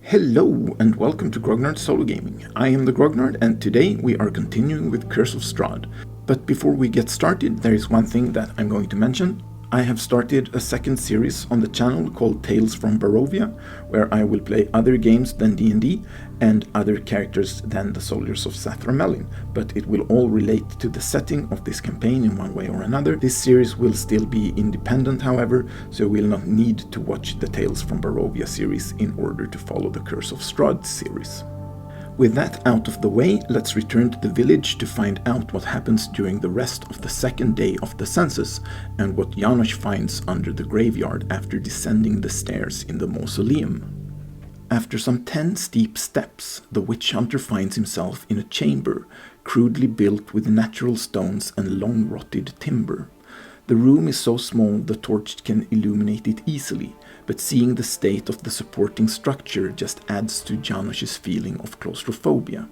Hello and welcome to Grognard's Solo Gaming. I am the Grognard and today we are continuing with Curse of Strahd. But before we get started, there is one thing that I'm going to mention. I have started a second series on the channel called Tales from Barovia, where I will play other games than D&D and other characters than the soldiers of Sathramelin, but it will all relate to the setting of this campaign in one way or another. This series will still be independent, however, so you will not need to watch the Tales from Barovia series in order to follow the Curse of Strahd series. With that out of the way, let's return to the village to find out what happens during the rest of the second day of the census and what Janosch finds under the graveyard after descending the stairs in the mausoleum. After some 10 steep steps, the witch hunter finds himself in a chamber, crudely built with natural stones and long-rotted timber. The room is so small the torch can illuminate it easily, but seeing the state of the supporting structure just adds to Janosch's feeling of claustrophobia.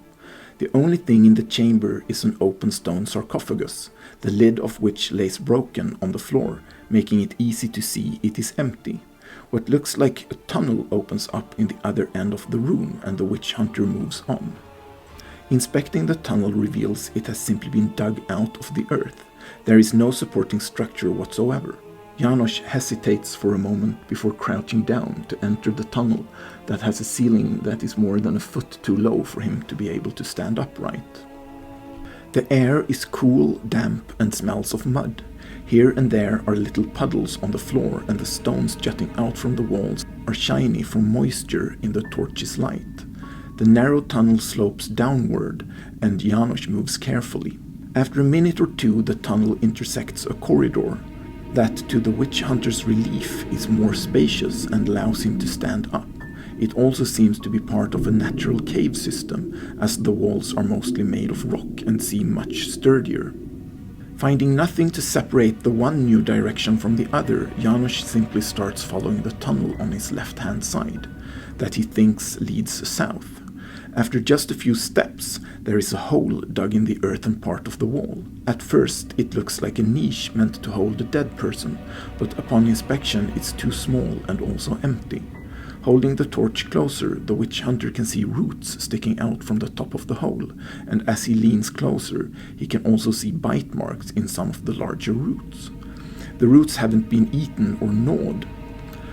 The only thing in the chamber is an open stone sarcophagus, the lid of which lays broken on the floor, making it easy to see it is empty. What looks like a tunnel opens up in the other end of the room and the witch hunter moves on. Inspecting the tunnel reveals it has simply been dug out of the earth. There is no supporting structure whatsoever. Janosch hesitates for a moment before crouching down to enter the tunnel that has a ceiling that is more than a foot too low for him to be able to stand upright. The air is cool, damp, and smells of mud. Here and there are little puddles on the floor, and the stones jutting out from the walls are shiny from moisture in the torch's light. The narrow tunnel slopes downward, and Janosch moves carefully. After a minute or two, the tunnel intersects a corridor that, to the witch hunter's relief, is more spacious and allows him to stand up. It also seems to be part of a natural cave system, as the walls are mostly made of rock and seem much sturdier. Finding nothing to separate the one new direction from the other, Janosch simply starts following the tunnel on his left-hand side, that he thinks leads south. After just a few steps, there is a hole dug in the earthen part of the wall. At first, it looks like a niche meant to hold a dead person, but upon inspection it's too small and also empty. Holding the torch closer, the witch hunter can see roots sticking out from the top of the hole, and as he leans closer, he can also see bite marks in some of the larger roots. The roots haven't been eaten or gnawed,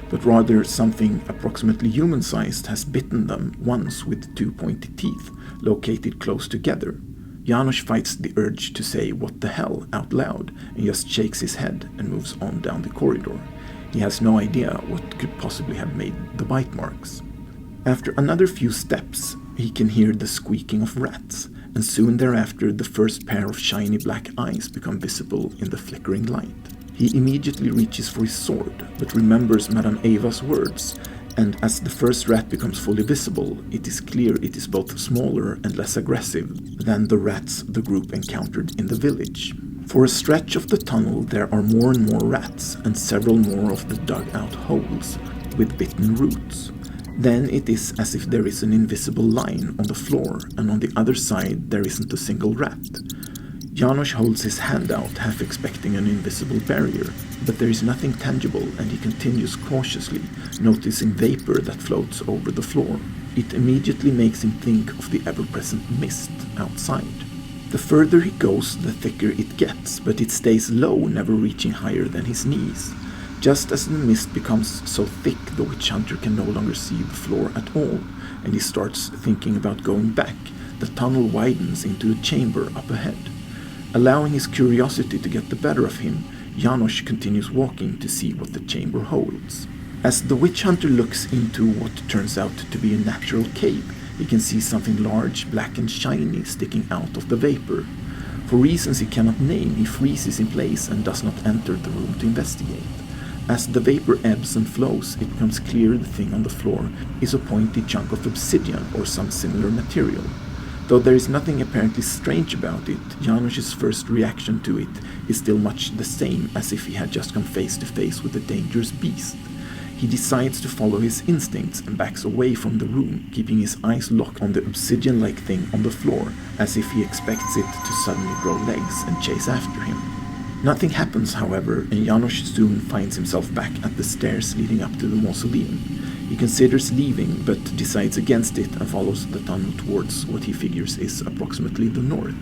but rather something approximately human-sized has bitten them once with 2 pointy teeth, located close together. Janosch fights the urge to say "what the hell" out loud and just shakes his head and moves on down the corridor. He has no idea what could possibly have made the bite marks. After another few steps, he can hear the squeaking of rats, and soon thereafter the first pair of shiny black eyes become visible in the flickering light. He immediately reaches for his sword, but remembers Madame Ava's words, and as the first rat becomes fully visible, it is clear it is both smaller and less aggressive than the rats the group encountered in the village. For a stretch of the tunnel there are more and more rats, and several more of the dug-out holes with bitten roots. Then it is as if there is an invisible line on the floor, and on the other side there isn't a single rat. Janosch holds his hand out, half expecting an invisible barrier, but there is nothing tangible, and he continues cautiously, noticing vapor that floats over the floor. It immediately makes him think of the ever-present mist outside. The further he goes, the thicker it gets, but it stays low, never reaching higher than his knees. Just as the mist becomes so thick, the witch hunter can no longer see the floor at all, and he starts thinking about going back. The tunnel widens into a chamber up ahead. Allowing his curiosity to get the better of him, Janosch continues walking to see what the chamber holds. As the witch hunter looks into what turns out to be a natural cave, he can see something large, black and shiny sticking out of the vapor. For reasons he cannot name, he freezes in place and does not enter the room to investigate. As the vapor ebbs and flows, it becomes clear the thing on the floor is a pointy chunk of obsidian or some similar material. Though there is nothing apparently strange about it, Janosch's first reaction to it is still much the same as if he had just come face to face with a dangerous beast. He decides to follow his instincts and backs away from the room, keeping his eyes locked on the obsidian-like thing on the floor, as if he expects it to suddenly grow legs and chase after him. Nothing happens, however, and Janosch soon finds himself back at the stairs leading up to the mausoleum. He considers leaving, but decides against it and follows the tunnel towards what he figures is approximately the north.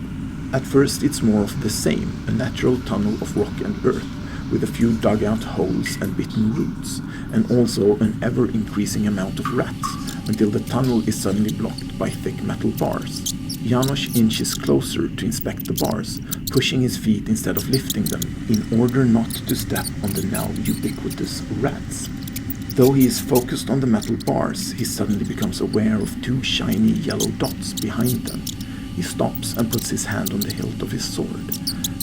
At first it's more of the same, a natural tunnel of rock and earth, with a few dug-out holes and bitten roots, and also an ever-increasing amount of rats, until the tunnel is suddenly blocked by thick metal bars. Janosch inches closer to inspect the bars, pushing his feet instead of lifting them, in order not to step on the now ubiquitous rats. Though he is focused on the metal bars, he suddenly becomes aware of two shiny yellow dots behind them. He stops and puts his hand on the hilt of his sword.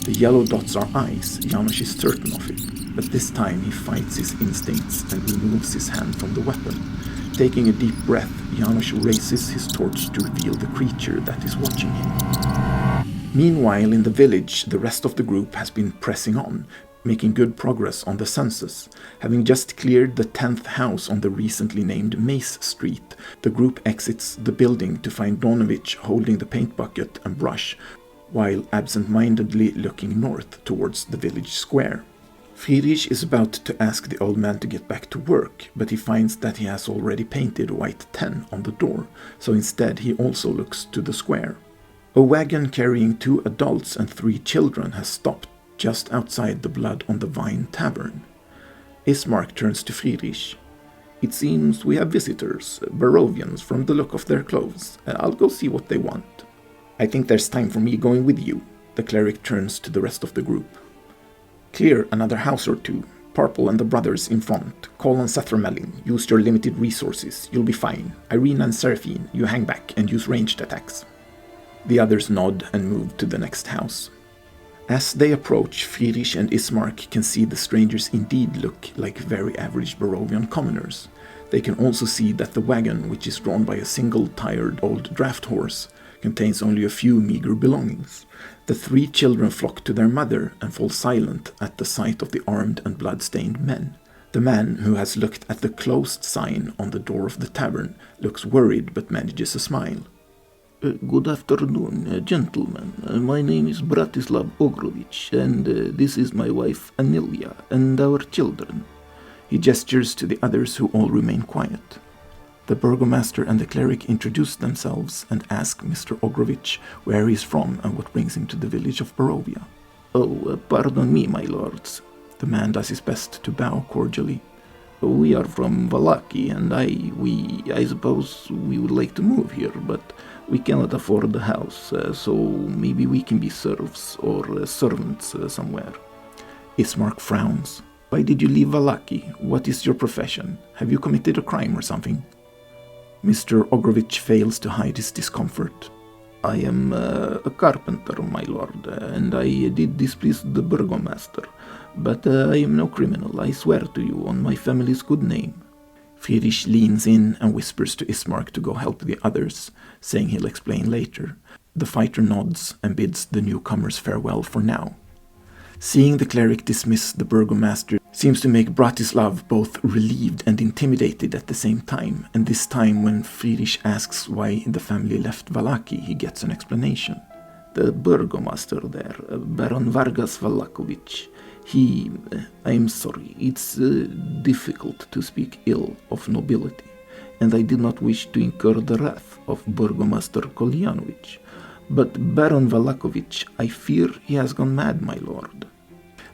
The yellow dots are eyes, Janosch is certain of it, but this time he fights his instincts and removes his hand from the weapon. Taking a deep breath, Janosch raises his torch to reveal the creature that is watching him. Meanwhile, in the village, the rest of the group has been pressing on, making good progress on the census. Having just cleared the 10th house on the recently named Mace Street, the group exits the building to find Donovich holding the paint bucket and brush, while absent-mindedly looking north towards the village square. Friedrich is about to ask the old man to get back to work, but he finds that he has already painted white 10 on the door, so instead he also looks to the square. A wagon carrying 2 adults and 3 children has stopped just outside the Blood on the Vine tavern. Ismark turns to Friedrich. "It seems we have visitors, Barovians from the look of their clothes. I'll go see what they want." "I think there's time for me going with you." The cleric turns to the rest of the group. "Clear another house or 2. Purple and the brothers in front. Call on Sethramelin. Use your limited resources. You'll be fine. Irene and Seraphine, you hang back and use ranged attacks." The others nod and move to the next house. As they approach, Friedrich and Ismark can see the strangers indeed look like very average Barovian commoners. They can also see that the wagon, which is drawn by a single tired old draft horse, contains only a few meager belongings. The 3 children flock to their mother and fall silent at the sight of the armed and blood-stained men. The man, who has looked at the closed sign on the door of the tavern, looks worried but manages a smile. Good afternoon, gentlemen. My name is Bratislav Ogrovich, and this is my wife Anilia and our children. He gestures to the others, who all remain quiet. The burgomaster and the cleric introduce themselves and ask Mr. Ogrovich where he is from and what brings him to the village of Barovia. "Oh, pardon me, my lords." The man does his best to bow cordially. "We are from Vallaki, and I suppose we would like to move here, but we cannot afford the house, so maybe we can be serfs or servants somewhere." Ismark frowns. "Why did you leave Vallaki? What is your profession? Have you committed a crime or something?" Mr. Ogrovich fails to hide his discomfort. "I am a carpenter, my lord, and I did displease the burgomaster, but I am no criminal, I swear to you on my family's good name." Friedrich leans in and whispers to Ismark to go help the others, saying he'll explain later. The fighter nods and bids the newcomers farewell for now. Seeing the cleric dismiss the burgomaster seems to make Bratislav both relieved and intimidated at the same time, and this time when Friedrich asks why the family left Vallaki, he gets an explanation. "The burgomaster there, Baron Vargas Vallakovich, I'm sorry, it's difficult to speak ill of nobility, and I did not wish to incur the wrath of Burgomaster Kolyanovich. But Baron Vallakovich, I fear he has gone mad, my lord."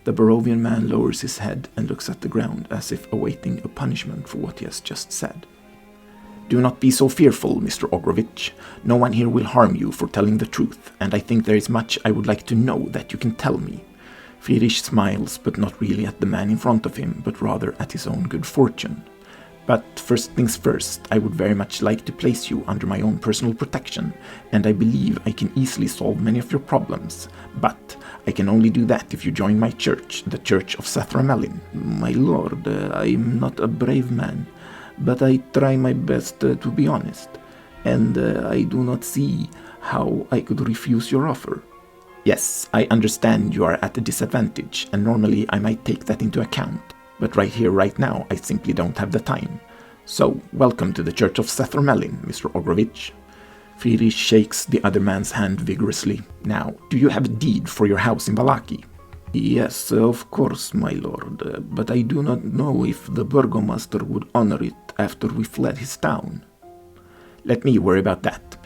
The Barovian man lowers his head and looks at the ground as if awaiting a punishment for what he has just said. "Do not be so fearful, Mr. Ogrovich. No one here will harm you for telling the truth, and I think there is much I would like to know that you can tell me." Friedrich smiles, but not really at the man in front of him, but rather at his own good fortune. "But first things first, I would very much like to place you under my own personal protection, and I believe I can easily solve many of your problems. But I can only do that if you join my church, the Church of Sethramelin." "My lord, I am not a brave man, but I try my best to be honest, and I do not see how I could refuse your offer." "Yes, I understand you are at a disadvantage, and normally I might take that into account. But right here, right now, I simply don't have the time. So, welcome to the Church of Sethramelin, Mr. Ogrovich." Friedrich shakes the other man's hand vigorously. "Now, do you have a deed for your house in Vallaki?" Yes, of course, my lord, but I do not know if the burgomaster would honor it after we fled his town. Let me worry about that.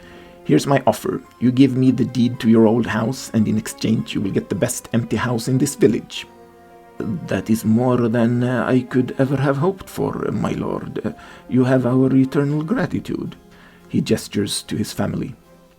Here's my offer. You give me the deed to your old house, and in exchange you will get the best empty house in this village. That is more than I could ever have hoped for, my lord. You have our eternal gratitude. He gestures to his family.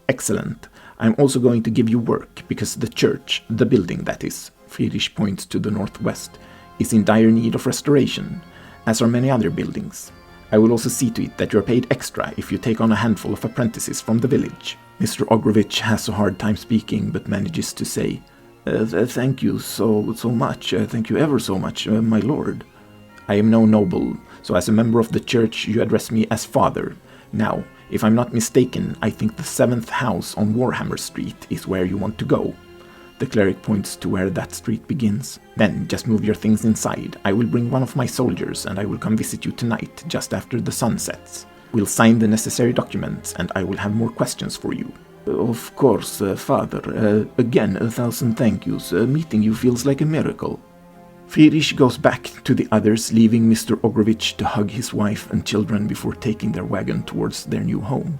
Excellent. I'm also going to give you work, because the church, the building that is, Friedrich points to the northwest, is in dire need of restoration, as are many other buildings. I will also see to it that you are paid extra if you take on a handful of apprentices from the village. Mr. Ogrovich has a hard time speaking, but manages to say, Thank you so much. Thank you ever so much, my lord. I am no noble, so as a member of the church you address me as father. Now, if I'm not mistaken, I think the 7th house on Warhammer Street is where you want to go. The cleric points to where that street begins. Then just move your things inside. I will bring one of my soldiers and I will come visit you tonight, just after the sun sets. We'll sign the necessary documents and I will have more questions for you. Of course, father. Again, 1,000 thank yous. Meeting you feels like a miracle. Friedrich goes back to the others, leaving Mr. Ogrovich to hug his wife and children before taking their wagon towards their new home.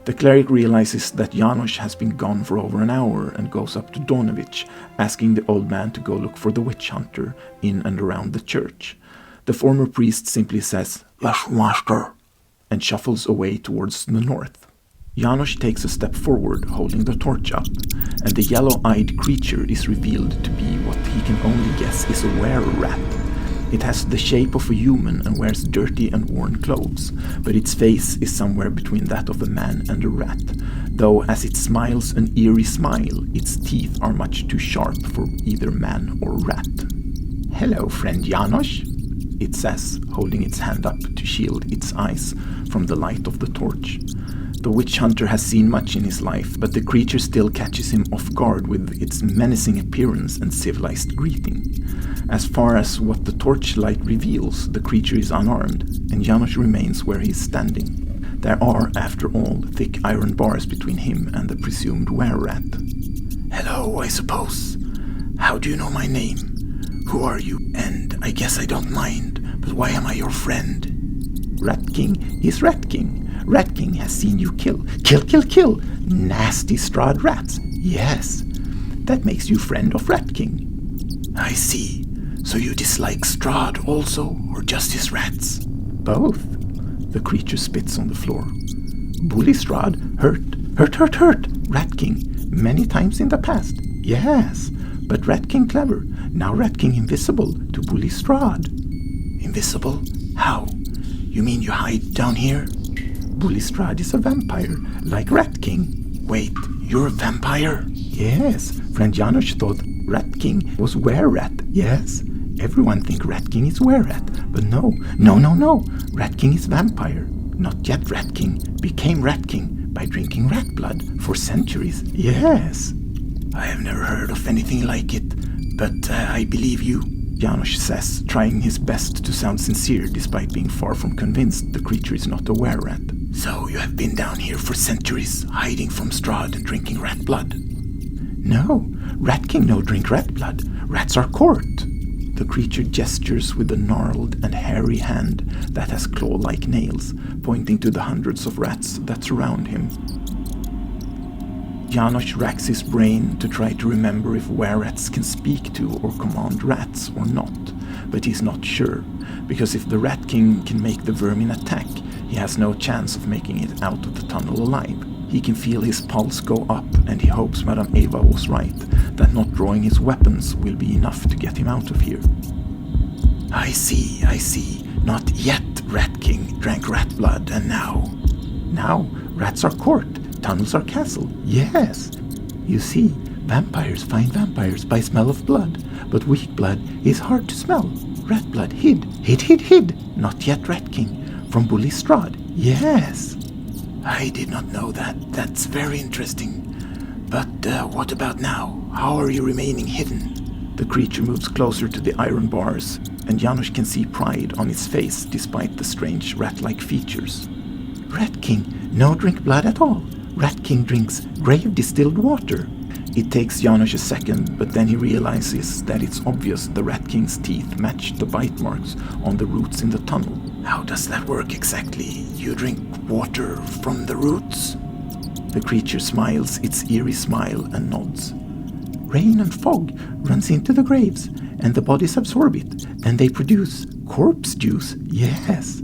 The cleric realizes that Janosch has been gone for over an hour and goes up to Donovich, asking the old man to go look for the witch hunter in and around the church. The former priest simply says, "Yes, master," and shuffles away towards the north. Janosch takes a step forward, holding the torch up, and the yellow-eyed creature is revealed to be what he can only guess is a were-rat. It has the shape of a human and wears dirty and worn clothes, but its face is somewhere between that of a man and a rat, though as it smiles an eerie smile, its teeth are much too sharp for either man or rat. "Hello, friend Janosch," it says, holding its hand up to shield its eyes from the light of the torch. The witch hunter has seen much in his life, but the creature still catches him off guard with its menacing appearance and civilized greeting. As far as what the torchlight reveals, the creature is unarmed, and Janosch remains where he is standing. There are, after all, thick iron bars between him and the presumed were-rat. "Hello, I suppose. How do you know my name? Who are you? And I guess I don't mind, but why am I your friend?" "Rat King is Rat King. Rat King has seen you kill nasty Strahd rats. Yes, that makes you friend of Rat King." "I see. So you dislike Strahd also, or just his rats?" "Both." The creature spits on the floor. "Bully Strahd hurt Rat King many times in the past. Yes, but Rat King clever. Now Rat King invisible to Bully Strahd." "Invisible? How? You mean you hide down here?" "Bully Strahd is a vampire, like Rat King." "Wait, you're a vampire?" "Yes, friend Janosch thought Rat King was were-rat. Yes, everyone think Rat King is were-rat, but no. Rat King is vampire. Not yet Rat King, became Rat King by drinking rat blood for centuries. Yes." "I have never heard of anything like it, but I believe you," Janosch says, trying his best to sound sincere despite being far from convinced the creature is not a were-rat. "So you have been down here for centuries, hiding from Strahd and drinking rat blood?" "No, Rat King no drink rat blood. Rats are court." The creature gestures with a gnarled and hairy hand that has claw-like nails, pointing to the hundreds of rats that surround him. Janosch racks his brain to try to remember if were-rats can speak to or command rats or not, but he's not sure, because if the Rat King can make the vermin attack, he has no chance of making it out of the tunnel alive. He can feel his pulse go up, and he hopes Madame Eva was right, that not drawing his weapons will be enough to get him out of here. I see. Not yet Rat King drank rat blood, and now? Now, rats are court, tunnels are castle. Yes. You see, vampires find vampires by smell of blood, but weak blood is hard to smell. Rat blood hid. Not yet Rat King, from Bully Strahd. Yes. I did not know that. That's very interesting. But what about now? How are you remaining hidden? The creature moves closer to the iron bars, and Janosch can see pride on its face despite the strange rat-like features. Rat King no drink blood at all. Rat King drinks grave distilled water. It takes Janosch a second, but then he realizes that it's obvious the Rat King's teeth match the bite marks on the roots in the tunnel. How does that work exactly? You drink water from the roots? The creature smiles its eerie smile and nods. Rain and fog runs into the graves, and the bodies absorb it, and they produce corpse juice, yes.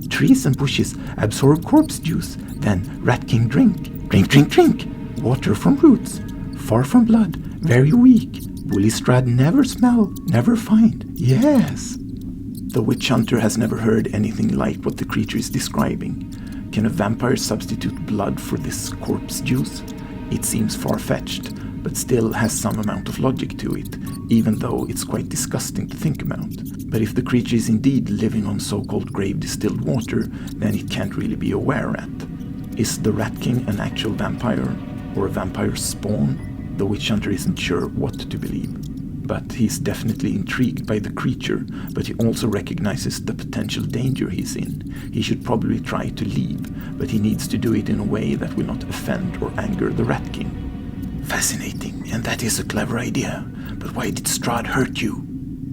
Trees and bushes absorb corpse juice, then Rat King drink. Drink. Water from roots. Far from blood, very weak. SoloRPG never smell, never find, yes. The witch hunter has never heard anything like what the creature is describing. Can a vampire substitute blood for this corpse juice? It seems far-fetched, but still has some amount of logic to it, even though it's quite disgusting to think about. But if the creature is indeed living on so-called grave-distilled water, then it can't really be a were-rat. Is the Rat King an actual vampire, or a vampire spawn? The witch hunter isn't sure what to believe. But he's definitely intrigued by the creature, but he also recognizes the potential danger he's in. He should probably try to leave, but he needs to do it in a way that will not offend or anger the Rat King. Fascinating, and that is a clever idea. But why did Strahd hurt you?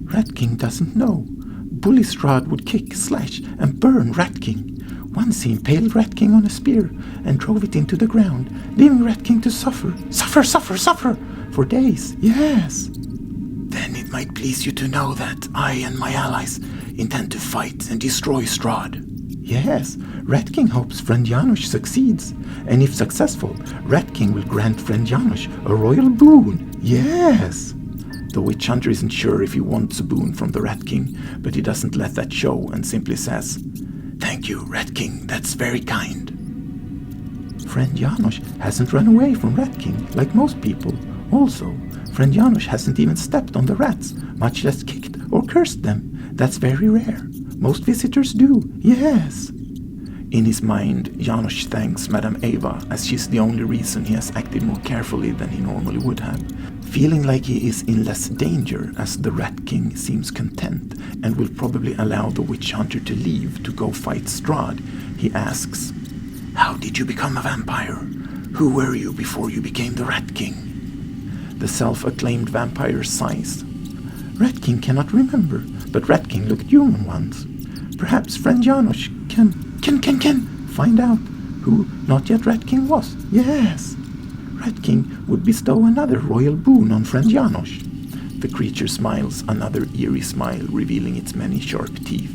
Rat King doesn't know. Bully Strahd would kick, slash, and burn Rat King. Once he impaled Rat King on a spear and drove it into the ground, leaving Rat King to suffer for days, yes. Then it might please you to know that I and my allies intend to fight and destroy Strahd. Yes, Rat King hopes friend Janosch succeeds, and if successful, Rat King will grant friend Janosch a royal boon, yes. The witch hunter isn't sure if he wants a boon from the Rat King, but he doesn't let that show and simply says, "Thank you, Rat King, that's very kind." Friend Janosch hasn't run away from Rat King like most people. Also, friend Janosch hasn't even stepped on the rats, much less kicked or cursed them. That's very rare. Most visitors do, yes. In his mind, Janosch thanks Madame Eva, as she's the only reason he has acted more carefully than he normally would have. Feeling like he is in less danger, as the Rat King seems content and will probably allow the witch hunter to leave to go fight Strahd, he asks, "How did you become a vampire? Who were you before you became the Rat King?" The self-acclaimed vampire sighs. Rat King cannot remember, but Rat King looked human once. Perhaps friend Janosch can find out who not yet Rat King was. Yes. Rat King would bestow another royal boon on friend Janosch. The creature smiles another eerie smile, revealing its many sharp teeth.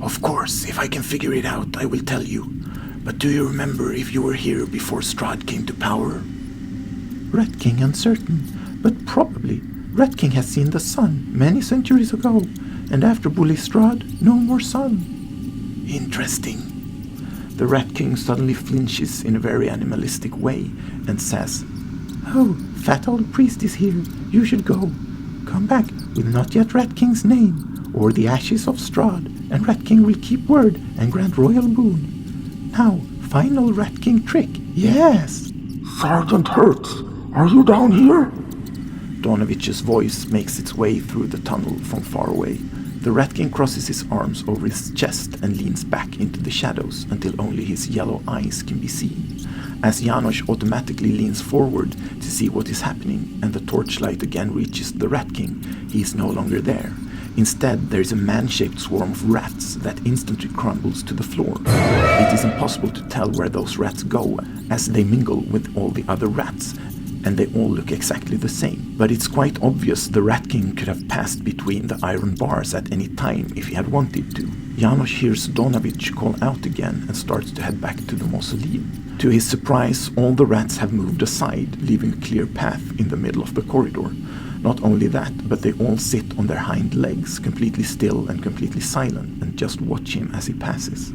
"Of course, if I can figure it out, I will tell you. But do you remember if you were here before Strahd came to power?" Rat King uncertain, but probably. Rat King has seen the sun many centuries ago, and after Bully Strahd, no more sun. Interesting. The Rat King suddenly flinches in a very animalistic way and says, "Oh, fat old priest is here. You should go. Come back with not yet Rat King's name, or the ashes of Strahd, and Rat King will keep word and grant royal boon. Now, final Rat King trick. Yes." "Sergeant Hertz, are you down here?" Donovich's voice makes its way through the tunnel from far away. The Rat King crosses his arms over his chest and leans back into the shadows until only his yellow eyes can be seen. As Janosch automatically leans forward to see what is happening and the torchlight again reaches the Rat King, he is no longer there. Instead, there is a man-shaped swarm of rats that instantly crumbles to the floor. It is impossible to tell where those rats go, as they mingle with all the other rats, and they all look exactly the same. But it's quite obvious the Rat King could have passed between the iron bars at any time if he had wanted to. Janosch hears Donovich call out again and starts to head back to the mausoleum. To his surprise, all the rats have moved aside, leaving a clear path in the middle of the corridor. Not only that, but they all sit on their hind legs, completely still and completely silent, and just watch him as he passes.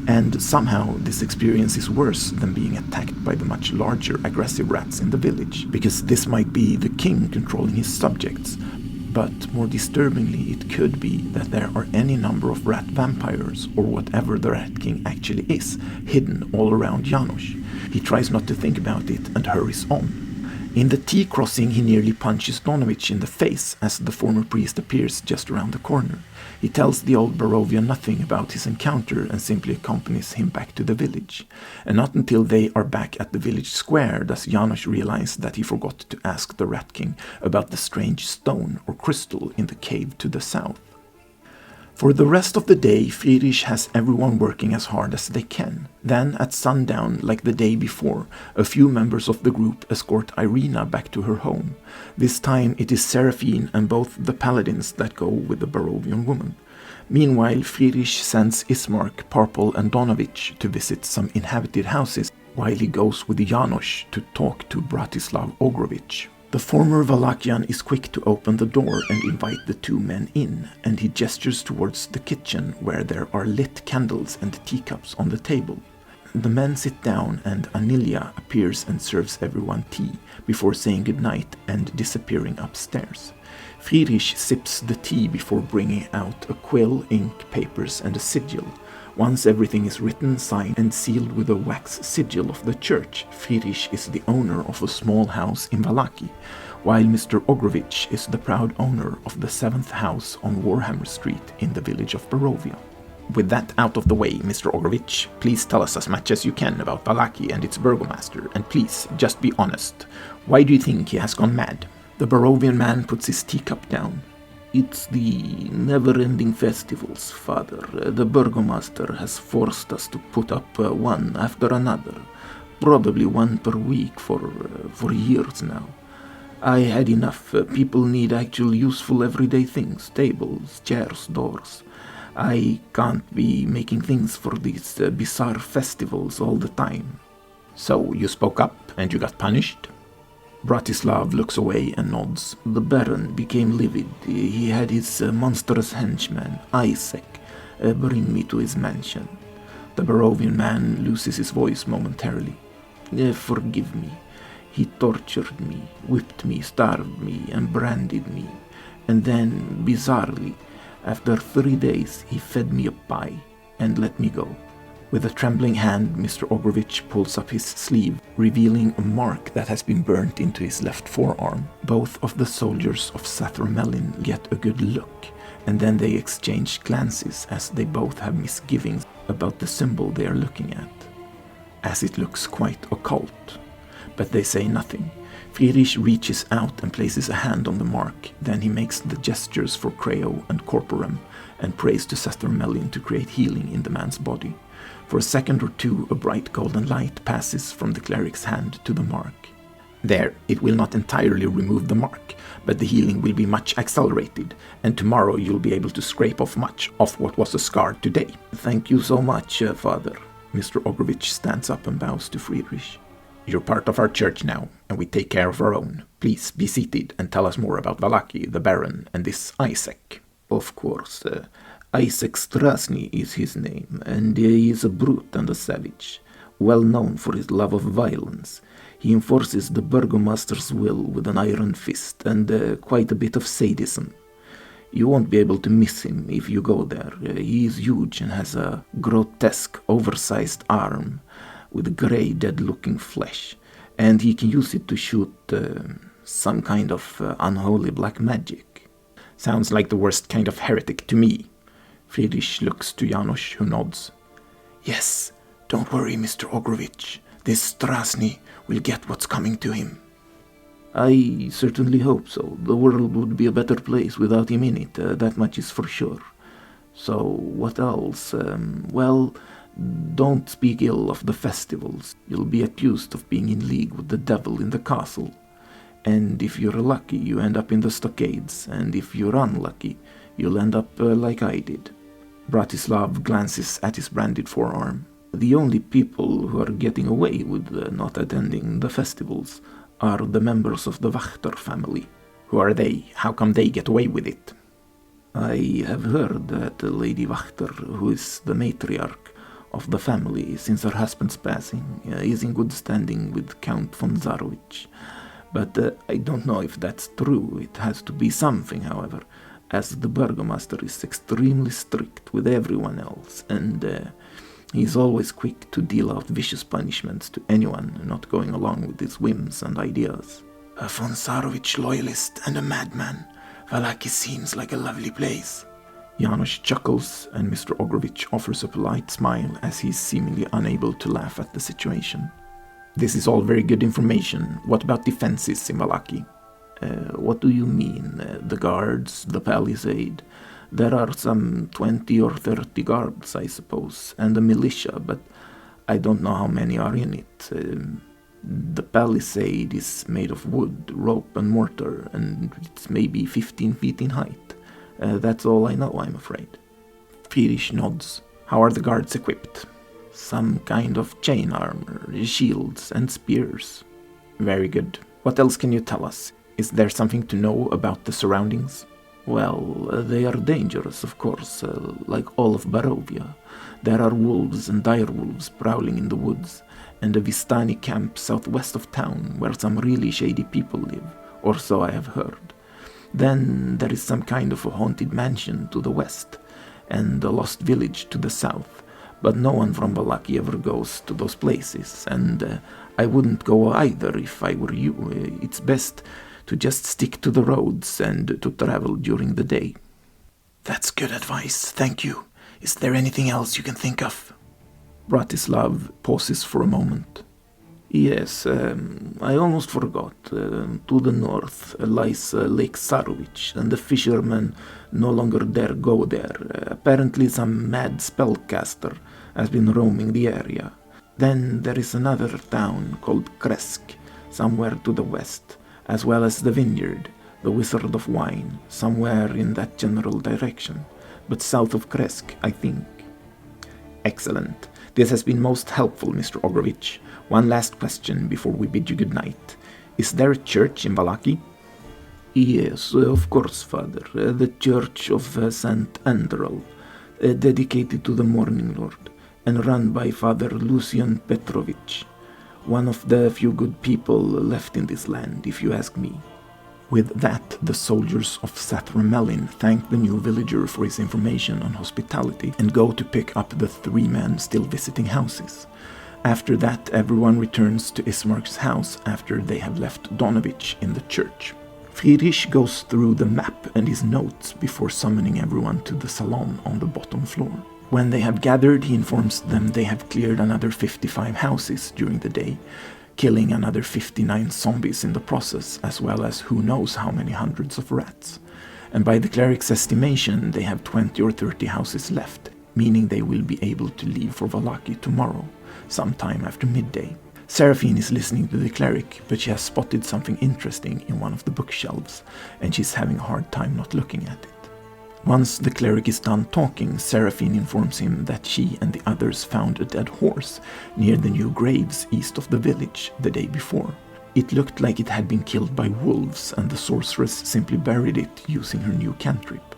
And somehow this experience is worse than being attacked by the much larger aggressive rats in the village, because this might be the king controlling his subjects. But more disturbingly, it could be that there are any number of rat vampires, or whatever the Rat King actually is, hidden all around Janosch. He tries not to think about it and hurries on. In the T-crossing, he nearly punches Donovich in the face as the former priest appears just around the corner. He tells the old Barovian nothing about his encounter and simply accompanies him back to the village. And not until they are back at the village square does Janosch realize that he forgot to ask the Rat King about the strange stone or crystal in the cave to the south. For the rest of the day, Friedrich has everyone working as hard as they can. Then, at sundown, like the day before, a few members of the group escort Irina back to her home. This time it is Seraphine and both the paladins that go with the Barovian woman. Meanwhile, Friedrich sends Ismark, Parpol and Donovich to visit some inhabited houses, while he goes with Janosch to talk to Bratislav Ogrovich. The former Wallachian is quick to open the door and invite the two men in, and he gestures towards the kitchen where there are lit candles and teacups on the table. The men sit down and Anilia appears and serves everyone tea before saying goodnight and disappearing upstairs. Friedrich sips the tea before bringing out a quill, ink, papers and a sigil. Once everything is written, signed and sealed with a wax sigil of the church, Friedrich is the owner of a small house in Vallaki, while Mr. Ogrovich is the proud owner of the 7th house on Warhammer Street in the village of Barovia. With that out of the way, Mr. Ogrovich, please tell us as much as you can about Vallaki and its burgomaster, and please, just be honest. Why do you think he has gone mad? The Barovian man puts his teacup down. It's the never-ending festivals, father. The burgomaster has forced us to put up one after another, probably one per week for years now. I had enough. People need actual useful everyday things, tables, chairs, doors. I can't be making things for these bizarre festivals all the time. So you spoke up and you got punished? Bratislav looks away and nods. The Baron became livid. He had his monstrous henchman, Isaac, bring me to his mansion. The Barovian man loses his voice momentarily. Forgive me. He tortured me, whipped me, starved me, and branded me. And then, bizarrely, after 3 days, he fed me a pie and let me go. With a trembling hand, Mr. Ogrovich pulls up his sleeve, revealing a mark that has been burnt into his left forearm. Both of the soldiers of Sathermelin get a good look, and then they exchange glances as they both have misgivings about the symbol they are looking at, as it looks quite occult. But they say nothing. Friedrich reaches out and places a hand on the mark, then he makes the gestures for Creo and Corporum, and prays to Sathermelin to create healing in the man's body. For a second or two, a bright golden light passes from the cleric's hand to the mark. There, it will not entirely remove the mark, but the healing will be much accelerated, and tomorrow you'll be able to scrape off much of what was a scar today. Thank you so much, father. Mr. Ogrovich stands up and bows to Friedrich. You're part of our church now, and we take care of our own. Please be seated and tell us more about Vallaki, the Baron, and this Isaac. Of course. Isaac Strasny is his name, and he is a brute and a savage, well known for his love of violence. He enforces the burgomaster's will with an iron fist and quite a bit of sadism. You won't be able to miss him if you go there. He is huge and has a grotesque, oversized arm with grey, dead-looking flesh, and he can use it to shoot some kind of unholy black magic. Sounds like the worst kind of heretic to me. Friedrich looks to Janosch, who nods. Yes, don't worry, Mr. Ogrovich. This Strasny will get what's coming to him. I certainly hope so. The world would be a better place without him in it, that much is for sure. So, what else? Well, don't speak ill of the festivals. You'll be accused of being in league with the devil in the castle. And if you're lucky, you end up in the stockades, and if you're unlucky, you'll end up like I did. Bratislav glances at his branded forearm. The only people who are getting away with not attending the festivals are the members of the Wachter family. Who are they? How come they get away with it? I have heard that Lady Wachter, who is the matriarch of the family since her husband's passing, is in good standing with Count von Zarovich. But I don't know if that's true. It has to be something, however, as the burgomaster is extremely strict with everyone else, and he's always quick to deal out vicious punishments to anyone not going along with his whims and ideas. A von Sarovich loyalist and a madman. Vallaki seems like a lovely place. Janosch chuckles, and Mr. Ogrovich offers a polite smile as he is seemingly unable to laugh at the situation. This is all very good information. What about defenses in Vallaki? What do you mean? The guards, the palisade? There are some 20 or 30 guards, I suppose, and a militia, but I don't know how many are in it. The palisade is made of wood, rope and mortar, and it's maybe 15 feet in height. That's all I know, I'm afraid. Friedrich nods. How are the guards equipped? Some kind of chain armor, shields and spears. Very good. What else can you tell us? Is there something to know about the surroundings? Well, they are dangerous, of course, like all of Barovia. There are wolves and direwolves prowling in the woods, and a Vistani camp southwest of town where some really shady people live, or so I have heard. Then there is some kind of a haunted mansion to the west, and a lost village to the south, but no one from Vallaki ever goes to those places, and I wouldn't go either if I were you. It's best to just stick to the roads and to travel during the day. That's good advice, thank you. Is there anything else you can think of? Bratislav pauses for a moment. Yes, I almost forgot. To the north lies Lake Sarovich, and the fishermen no longer dare go there. Apparently some mad spellcaster has been roaming the area. Then there is another town called Kresk, somewhere to the west, as well as the vineyard, the Wizard of Wine, somewhere in that general direction, but south of Kresk, I think. Excellent. This has been most helpful, Mr. Ogrovich. One last question before we bid you good night. Is there a church in Vallaki? Yes, of course, Father. The Church of St. Andral, dedicated to the Morning Lord, and run by Father Lucian Petrovich. One of the few good people left in this land, if you ask me. With that, the soldiers of Sathramelin thank the new villager for his information on hospitality and go to pick up the 3 men still visiting houses. After that, everyone returns to Ismark's house after they have left Donovich in the church. Friedrich goes through the map and his notes before summoning everyone to the salon on the bottom floor. When they have gathered, he informs them they have cleared another 55 houses during the day, killing another 59 zombies in the process, as well as who knows how many hundreds of rats. And by the cleric's estimation, they have 20 or 30 houses left, meaning they will be able to leave for Vallaki tomorrow, sometime after midday. Seraphine is listening to the cleric, but she has spotted something interesting in one of the bookshelves, and she's having a hard time not looking at it. Once the cleric is done talking, Seraphine informs him that she and the others found a dead horse near the new graves east of the village the day before. It looked like it had been killed by wolves, and the sorceress simply buried it using her new cantrip.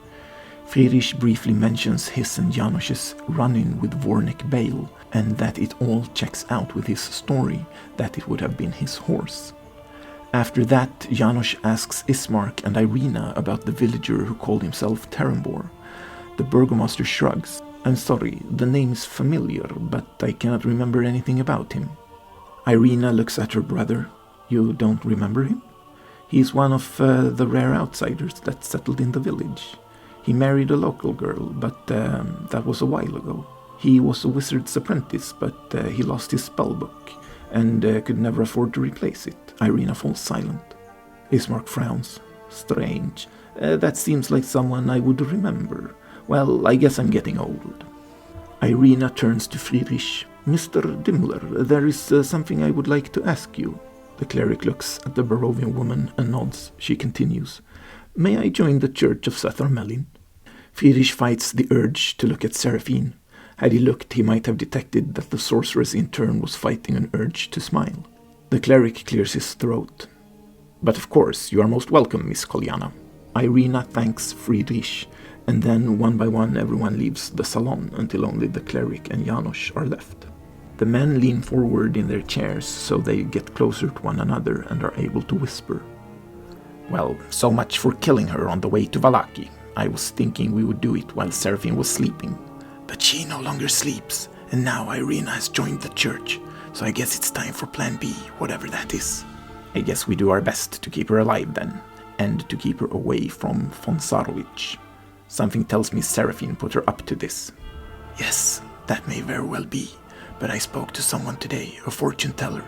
Friedrich briefly mentions his and Janosch's run-in with Vornik Bale, and that it all checks out with his story that it would have been his horse. After that, Janosch asks Ismark and Irina about the villager who called himself Terembor. The burgomaster shrugs. I'm sorry, the name is familiar, but I cannot remember anything about him. Irina looks at her brother. You don't remember him? He's one of the rare outsiders that settled in the village. He married a local girl, but that was a while ago. He was a wizard's apprentice, but he lost his spellbook and could never afford to replace it. Irina falls silent. Ismark frowns. Strange. That seems like someone I would remember. Well, I guess I'm getting old. Irina turns to Friedrich. Mr. Dümmler, there is something I would like to ask you. The cleric looks at the Barovian woman and nods. She continues. May I join the Church of Sathramelin? Friedrich fights the urge to look at Seraphine. Had he looked, he might have detected that the sorceress in turn was fighting an urge to smile. The cleric clears his throat. But of course, you are most welcome, Miss Kolyana. Irina thanks Friedrich, and then one by one everyone leaves the salon until only the cleric and Janosch are left. The men lean forward in their chairs so they get closer to one another and are able to whisper. Well, so much for killing her on the way to Vallaki. I was thinking we would do it while Seraphine was sleeping. But she no longer sleeps, and now Irina has joined the church, so I guess it's time for Plan B, whatever that is. I guess we do our best to keep her alive then, and to keep her away from von Zarovich. Something tells me Seraphine put her up to this. Yes, that may very well be, but I spoke to someone today, a fortune teller,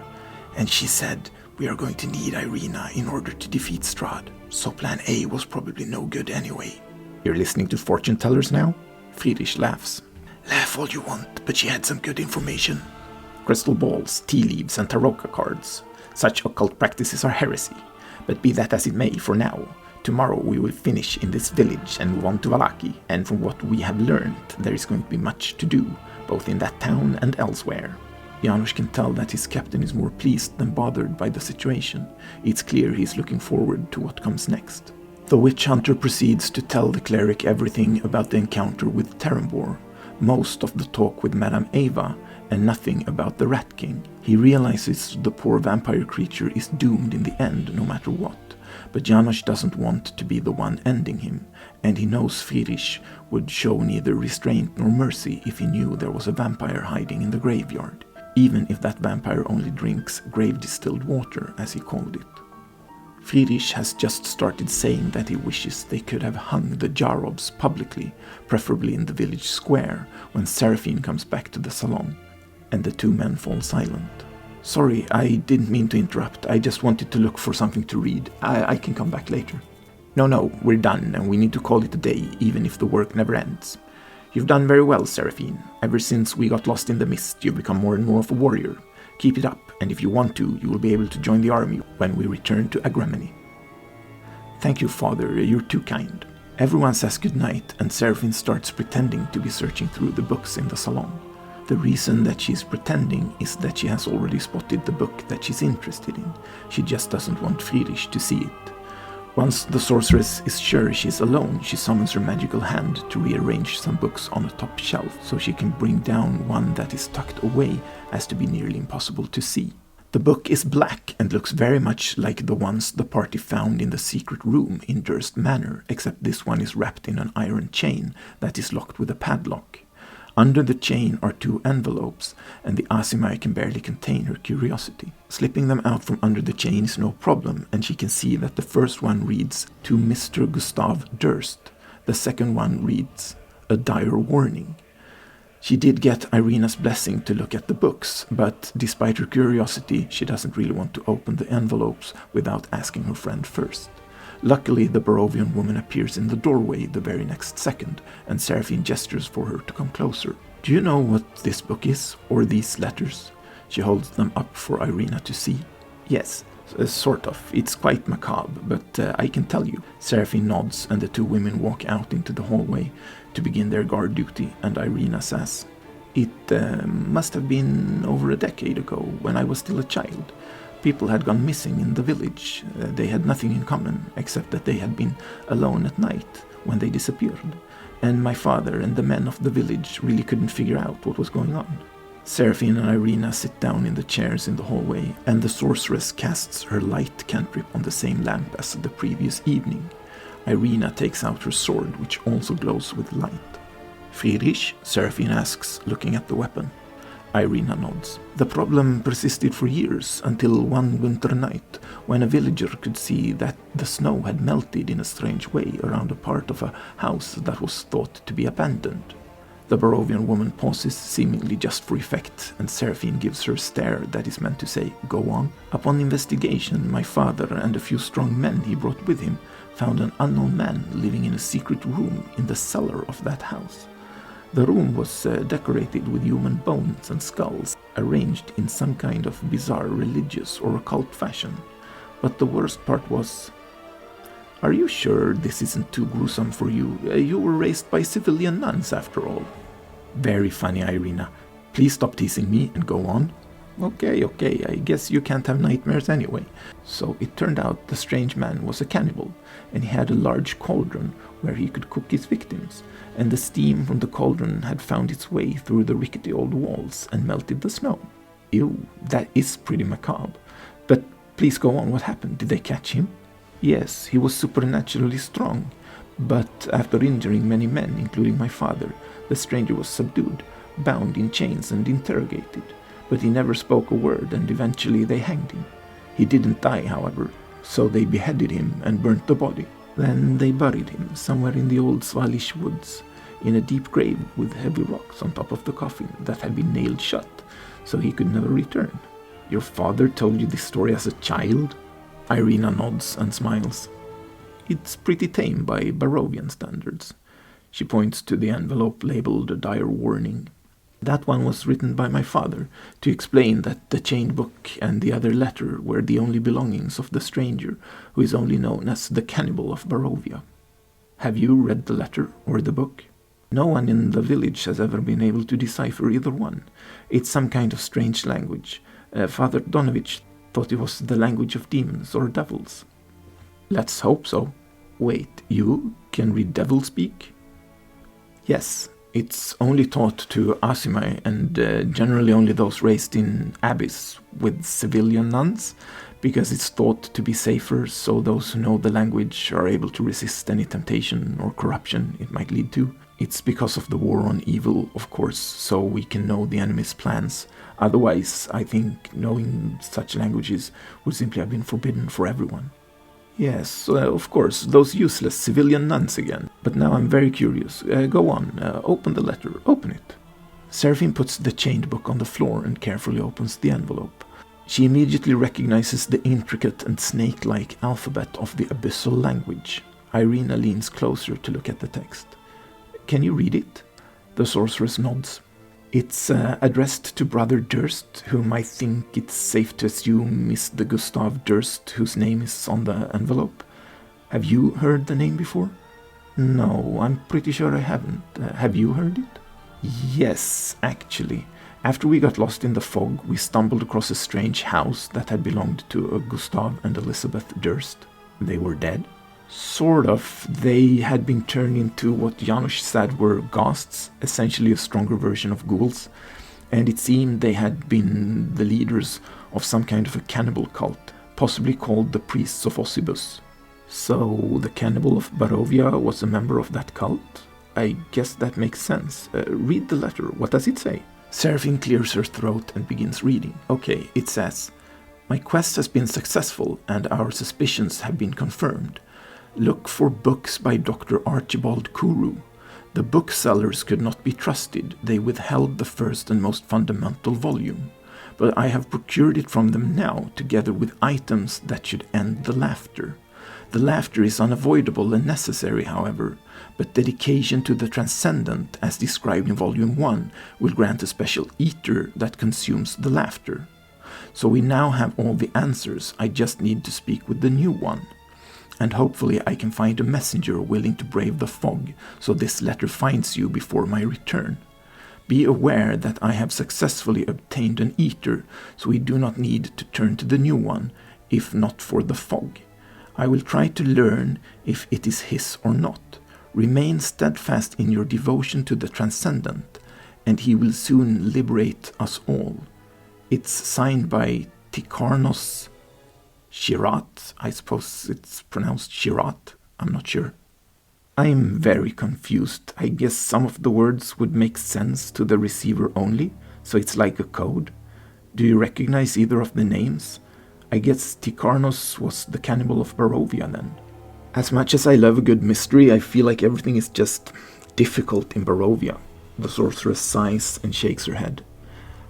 and she said we are going to need Irina in order to defeat Strahd, so plan A was probably no good anyway. You're listening to fortune tellers now? Friedrich laughs. Laugh all you want, but she had some good information. Crystal balls, tea leaves, and tarot cards. Such occult practices are heresy, but be that as it may for now. Tomorrow we will finish in this village and move on to Vallaki, and from what we have learned, there is going to be much to do, both in that town and elsewhere. Janosch can tell that his captain is more pleased than bothered by the situation. It's clear he's looking forward to what comes next. The witch hunter proceeds to tell the cleric everything about the encounter with Terembor, most of the talk with Madame Ava, and nothing about the Rat King. He realizes the poor vampire creature is doomed in the end no matter what, but Janosch doesn't want to be the one ending him, and he knows Friedrich would show neither restraint nor mercy if he knew there was a vampire hiding in the graveyard, even if that vampire only drinks grave-distilled water, as he called it. Friedrich has just started saying that he wishes they could have hung the Jarobs publicly, preferably in the village square, when Seraphine comes back to the salon, and the two men fall silent. Sorry, I didn't mean to interrupt. I just wanted to look for something to read. I can come back later. No, we're done, and we need to call it a day, even if the work never ends. You've done very well, Seraphine. Ever since we got lost in the mist, you've become more and more of a warrior. Keep it up, and if you want to, you will be able to join the army when we return to Agrameny. Thank you, Father, you're too kind. Everyone says goodnight, and Seraphine starts pretending to be searching through the books in the salon. The reason that she's pretending is that she has already spotted the book that she's interested in. She just doesn't want Friedrich to see it. Once the sorceress is sure she's alone, she summons her magical hand to rearrange some books on a top shelf so she can bring down one that is tucked away as to be nearly impossible to see. The book is black and looks very much like the ones the party found in the secret room in Durst Manor, except this one is wrapped in an iron chain that is locked with a padlock. Under the chain are two envelopes, and the Asimai can barely contain her curiosity. Slipping them out from under the chain is no problem, and she can see that the first one reads, "To Mr. Gustav Durst." The second one reads, "A dire warning." She did get Irina's blessing to look at the books, but despite her curiosity, she doesn't really want to open the envelopes without asking her friend first. Luckily, the Barovian woman appears in the doorway the very next second, and Seraphine gestures for her to come closer. Do you know what this book is, or these letters? She holds them up for Irina to see. Yes, sort of. It's quite macabre, but I can tell you. Seraphine nods, and the two women walk out into the hallway to begin their guard duty, and Irina says, "It must have been over a decade ago, when I was still a child. People had gone missing in the village. They had nothing in common, except that they had been alone at night when they disappeared. And my father and the men of the village really couldn't figure out what was going on." Seraphine and Irina sit down in the chairs in the hallway, and the sorceress casts her light cantrip on the same lamp as the previous evening. Irina takes out her sword, which also glows with light. "Friedrich?" Seraphine asks, looking at the weapon. Irina nods. "The problem persisted for years, until one winter night, when a villager could see that the snow had melted in a strange way around a part of a house that was thought to be abandoned." The Barovian woman pauses, seemingly just for effect, and Seraphine gives her a stare that is meant to say, "Go on." "Upon investigation, my father and a few strong men he brought with him found an unknown man living in a secret room in the cellar of that house. The room was decorated with human bones and skulls, arranged in some kind of bizarre religious or occult fashion. But the worst part was... Are you sure this isn't too gruesome for you? You were raised by civilian nuns, after all." "Very funny, Irina. Please stop teasing me and go on." Okay, I guess you can't have nightmares anyway." So it turned out the strange man was a cannibal, and he had a large cauldron where he could cook his victims, and the steam from the cauldron had found its way through the rickety old walls and melted the snow. Ew, that is pretty macabre. But please go on, what happened? Did they catch him? "Yes, he was supernaturally strong, but after injuring many men, including my father, the stranger was subdued, bound in chains and interrogated. But he never spoke a word, and eventually they hanged him. He didn't die, however, so they beheaded him and burnt the body. Then they buried him somewhere in the old Swalish woods, in a deep grave with heavy rocks on top of the coffin that had been nailed shut, so he could never return. Your father told you this story as a child? Irina nods and smiles. It's pretty tame by Barovian standards. She points to the envelope labeled Dire Warning. That one was written by my father to explain that the chained book and the other letter were the only belongings of the stranger, who is only known as the Cannibal of Barovia. Have you read the letter or the book? No one in the village has ever been able to decipher either one. It's some kind of strange language. Father Donovich thought it was the language of demons or devils. Let's hope so. Wait, you can read devil speak? Yes, it's only taught to Asimai and generally only those raised in abbeys with civilian nuns, because it's thought to be safer, so those who know the language are able to resist any temptation or corruption it might lead to. It's because of the war on evil, of course, so we can know the enemy's plans. Otherwise, I think knowing such languages would simply have been forbidden for everyone. Yes, of course, those useless civilian nuns again. But now I'm very curious. Go on, open the letter, open it. Seraphine puts the chained book on the floor and carefully opens the envelope. She immediately recognizes the intricate and snake-like alphabet of the abyssal language. Irina leans closer to look at the text. Can you read it? The sorceress nods. It's addressed to Brother Durst, whom I think it's safe to assume is the Gustav Durst whose name is on the envelope. Have you heard the name before? No, I'm pretty sure I haven't. Have you heard it? Yes, actually. After we got lost in the fog, we stumbled across a strange house that had belonged to a Gustav and Elizabeth Durst. They were dead? Sort of. They had been turned into what Janosch said were ghosts, essentially a stronger version of ghouls, and it seemed they had been the leaders of some kind of a cannibal cult, possibly called the Priests of Ossibus. So the Cannibal of Barovia was a member of that cult? I guess that makes sense. Read the letter. What does it say? Seraphine clears her throat and begins reading. Okay, it says, "My quest has been successful and our suspicions have been confirmed. Look for books by Dr. Archibald Kuru. The booksellers could not be trusted. They withheld the first and most fundamental volume. But I have procured it from them now, together with items that should end the laughter. The laughter is unavoidable and necessary, however, but dedication to the transcendent, as described in Volume 1, will grant a special eater that consumes the laughter. So we now have all the answers. I just need to speak with the new one. And hopefully I can find a messenger willing to brave the fog, so this letter finds you before my return. Be aware that I have successfully obtained an eater, so we do not need to turn to the new one, if not for the fog. I will try to learn if it is his or not. Remain steadfast in your devotion to the transcendent, and he will soon liberate us all." It's signed by Tikarnos Shirat. I suppose it's pronounced Shirat. I'm not sure. I'm very confused. I guess some of the words would make sense to the receiver only, so it's like a code. Do you recognize either of the names? I guess Tikarnos was the Cannibal of Barovia then. As much as I love a good mystery, I feel like everything is just difficult in Barovia. The sorceress sighs and shakes her head.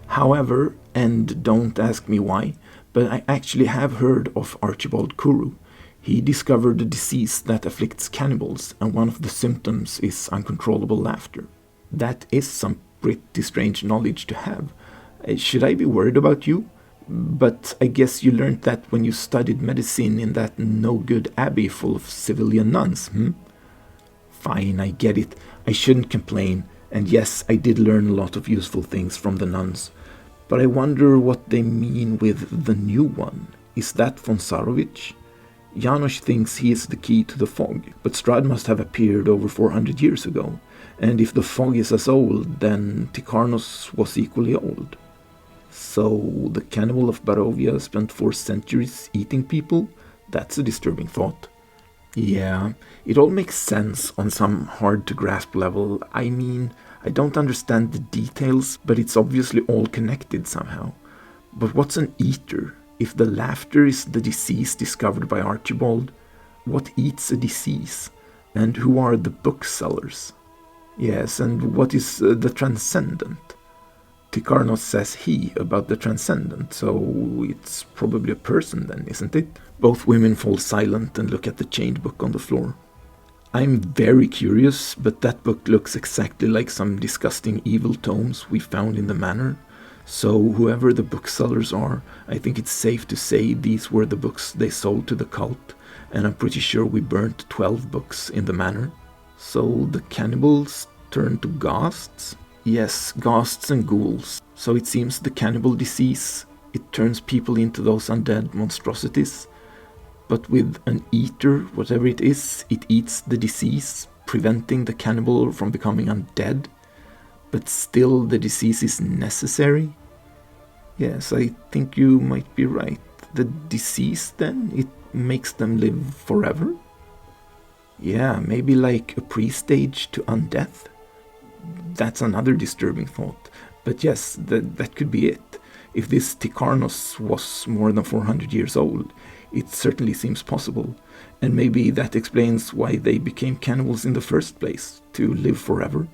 However, and don't ask me why, but I actually have heard of Archibald Kuru. He discovered a disease that afflicts cannibals, and one of the symptoms is uncontrollable laughter. That is some pretty strange knowledge to have. Should I be worried about you? But I guess you learned that when you studied medicine in that no-good abbey full of civilian nuns, Fine, I get it. I shouldn't complain, and yes, I did learn a lot of useful things from the nuns. But I wonder what they mean with the new one. Is that von Sarovich? Janosch thinks he is the key to the fog, but Strahd must have appeared over 400 years ago, and if the fog is as old, then Tikarnos was equally old. So the Cannibal of Barovia spent 4 centuries eating people? That's a disturbing thought. Yeah, it all makes sense on some hard-to-grasp level. I mean, I don't understand the details, but it's obviously all connected somehow. But what's an eater? If the laughter is the disease discovered by Archibald, what eats a disease? And who are the booksellers? Yes, and what is the transcendent? Tikarnos says he about the transcendent, so it's probably a person then, isn't it? Both women fall silent and look at the chained book on the floor. I'm very curious, but that book looks exactly like some disgusting evil tomes we found in the manor. So whoever the booksellers are, I think it's safe to say these were the books they sold to the cult, and I'm pretty sure we burnt 12 books in the manor. So the cannibals turned to ghasts? Yes, ghasts and ghouls. So it seems the cannibal disease, it turns people into those undead monstrosities. But with an eater, whatever it is, it eats the disease, preventing the cannibal from becoming undead. But still the disease is necessary? Yes, I think you might be right. The disease then, it makes them live forever? Yeah, maybe like a pre-stage to undeath? That's another disturbing thought. But yes, that could be it. If this Tikarnos was more than 400 years old, it certainly seems possible. And maybe that explains why they became cannibals in the first place, to live forever.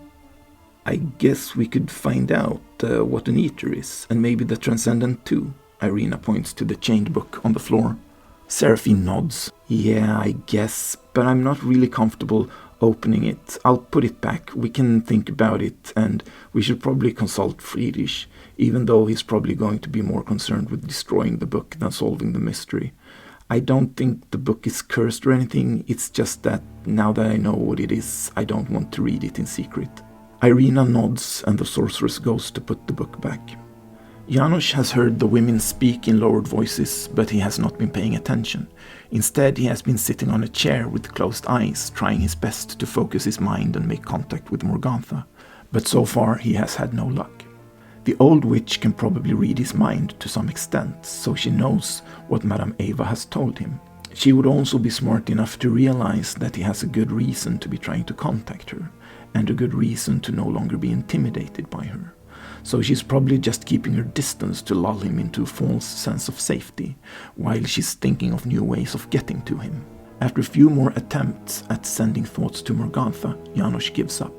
I guess we could find out what an eater is, and maybe the transcendent too. Irina points to the chained book on the floor. Seraphine nods. Yeah, I guess, but I'm not really comfortable opening it. I'll put it back. We can think about it, and we should probably consult Friedrich, even though he's probably going to be more concerned with destroying the book than solving the mystery. I don't think the book is cursed or anything, it's just that now that I know what it is, I don't want to read it in secret. Irina nods and the sorceress goes to put the book back. Janosch has heard the women speak in lowered voices, but he has not been paying attention. Instead, he has been sitting on a chair with closed eyes, trying his best to focus his mind and make contact with Morgantha. But so far, he has had no luck. The old witch can probably read his mind to some extent, so she knows what Madame Eva has told him. She would also be smart enough to realize that he has a good reason to be trying to contact her, and a good reason to no longer be intimidated by her. So she's probably just keeping her distance to lull him into a false sense of safety, while she's thinking of new ways of getting to him. After a few more attempts at sending thoughts to Morgantha, Janosch gives up.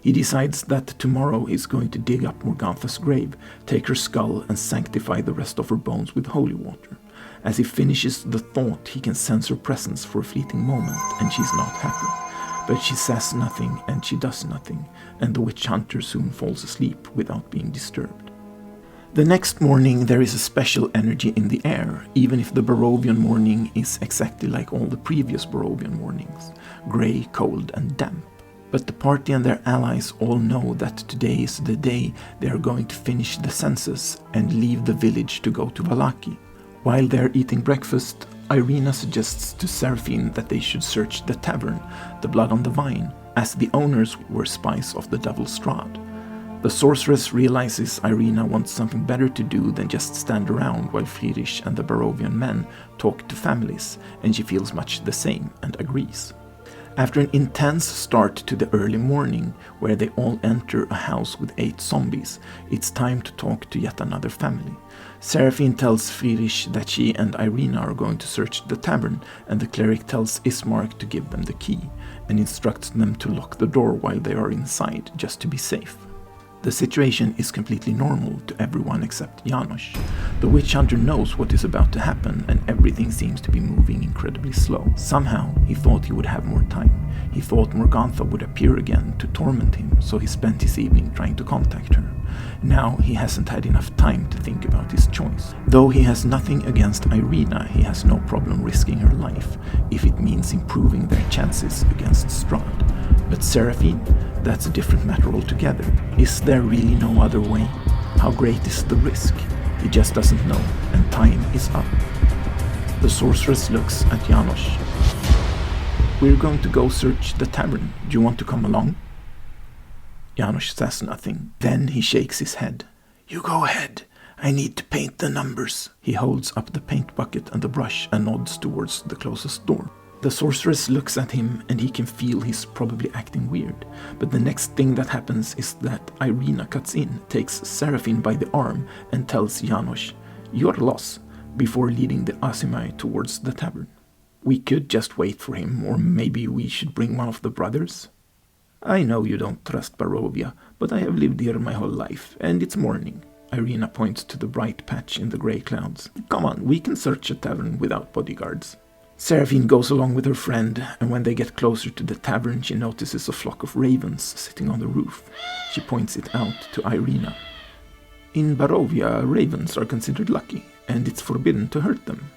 He decides that tomorrow he's going to dig up Morgantha's grave, take her skull and sanctify the rest of her bones with holy water. As he finishes the thought, he can sense her presence for a fleeting moment, and she's not happy. But she says nothing and she does nothing, and the witch hunter soon falls asleep without being disturbed. The next morning there is a special energy in the air, even if the Barovian morning is exactly like all the previous Barovian mornings, grey, cold and damp. But the party and their allies all know that today is the day they are going to finish the census and leave the village to go to Vallaki. While they're eating breakfast, Irina suggests to Seraphine that they should search the tavern, the Blood on the Vine, as the owners were spies of the Devil Strahd. The sorceress realizes Irina wants something better to do than just stand around while Friedrich and the Barovian men talk to families, and she feels much the same and agrees. After an intense start to the early morning, where they all enter a house with 8 zombies, it's time to talk to yet another family. Seraphine tells Friedrich that she and Irina are going to search the tavern, and the cleric tells Ismark to give them the key, and instructs them to lock the door while they are inside, just to be safe. The situation is completely normal to everyone except Janosch. The witch hunter knows what is about to happen, and everything seems to be moving incredibly slow. Somehow, he thought he would have more time. He thought Morgantha would appear again to torment him, so he spent his evening trying to contact her. Now he hasn't had enough time to think about his choice. Though he has nothing against Irina, he has no problem risking her life, if it means improving their chances against Strahd. But Seraphine? That's a different matter altogether. Is there really no other way? How great is the risk? He just doesn't know, and time is up. The sorceress looks at Janosch. We're going to go search the tavern. Do you want to come along? Janosch says nothing. Then he shakes his head. You go ahead. I need to paint the numbers. He holds up the paint bucket and the brush and nods towards the closest door. The sorceress looks at him and he can feel he's probably acting weird. But the next thing that happens is that Irina cuts in, takes Seraphine by the arm and tells Janosch, Your loss. before leading the Asimai towards the tavern. We could just wait for him, or maybe we should bring one of the brothers. I know you don't trust Barovia, but I have lived here my whole life, and it's morning. Irina points to the bright patch in the grey clouds. Come on, we can search a tavern without bodyguards. Seraphine goes along with her friend, and when they get closer to the tavern, she notices a flock of ravens sitting on the roof. She points it out to Irina. In Barovia, ravens are considered lucky, and it's forbidden to hurt them.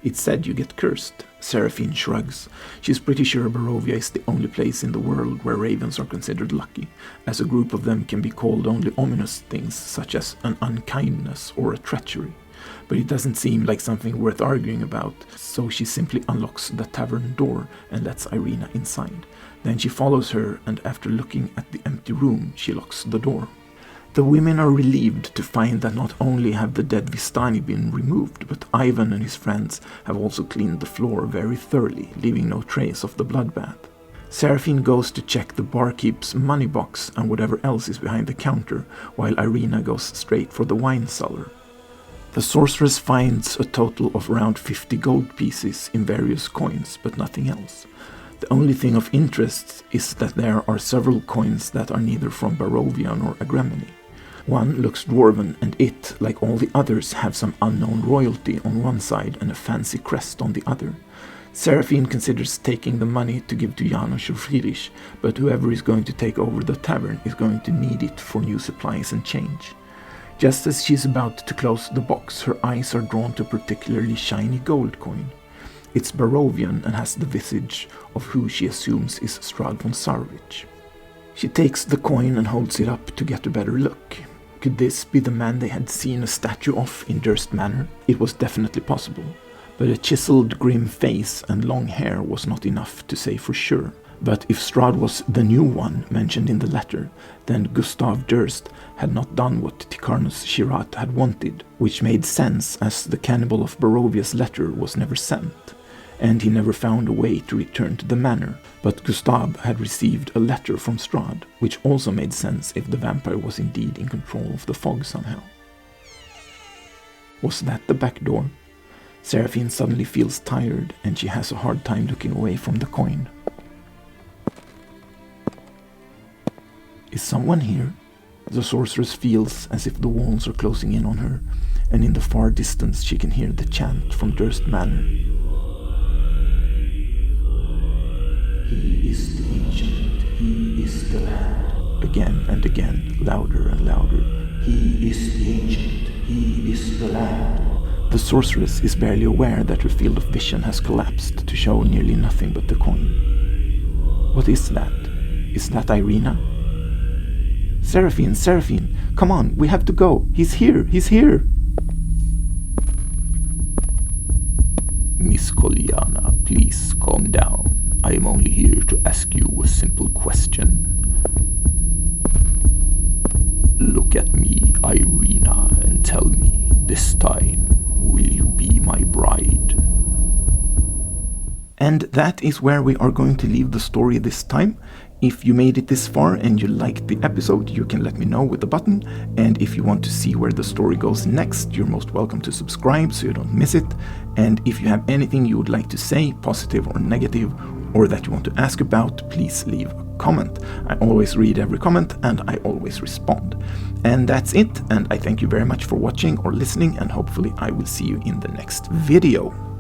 It's said you get cursed. Seraphine shrugs. She's pretty sure Barovia is the only place in the world where ravens are considered lucky, as a group of them can be called only ominous things such as an unkindness or a treachery. But it doesn't seem like something worth arguing about, so she simply unlocks the tavern door and lets Irina inside. Then she follows her, and after looking at the empty room, she locks the door. The women are relieved to find that not only have the dead Vistani been removed, but Ivan and his friends have also cleaned the floor very thoroughly, leaving no trace of the bloodbath. Seraphine goes to check the barkeep's money box and whatever else is behind the counter, while Irina goes straight for the wine cellar. The sorceress finds a total of around 50 gold pieces in various coins, but nothing else. The only thing of interest is that there are several coins that are neither from Barovia nor Agremony. One looks dwarven, and it, like all the others, have some unknown royalty on one side and a fancy crest on the other. Seraphine considers taking the money to give to Janosch or Friedrich, but whoever is going to take over the tavern is going to need it for new supplies and change. Just as she's about to close the box, her eyes are drawn to a particularly shiny gold coin. It's Barovian and has the visage of who she assumes is Strahd von Sarvich. She takes the coin and holds it up to get a better look. Could this be the man they had seen a statue of in Durst Manor? It was definitely possible, but a chiseled grim face and long hair was not enough to say for sure. But if Strahd was the new one mentioned in the letter, then Gustav Durst had not done what Tikarnus Shirat had wanted, which made sense as the cannibal of Barovia's letter was never sent, and he never found a way to return to the manor. But Gustav had received a letter from Strahd, which also made sense if the vampire was indeed in control of the fog somehow. Was that the back door? Seraphine suddenly feels tired, and she has a hard time looking away from the coin. Is someone here? The sorceress feels as if the walls are closing in on her, and in the far distance she can hear the chant from Durst Manor. He is the ancient, he is the land. Again and again, louder and louder. He is the ancient, he is the land. The sorceress is barely aware that her field of vision has collapsed to show nearly nothing but the coin. What is that? Is that Irina? Seraphine, Seraphine, come on, we have to go. He's here, he's here. Miss Koliana, please calm down. I am only here to ask you a simple question. Look at me, Irina, and tell me, this time, will you be my bride? And that is where we are going to leave the story this time. If you made it this far and you liked the episode, you can let me know with the button. And if you want to see where the story goes next, you're most welcome to subscribe so you don't miss it. And if you have anything you would like to say, positive or negative, or that you want to ask about, please leave a comment. I always read every comment and I always respond. And that's it, and I thank you very much for watching or listening, and hopefully I will see you in the next video.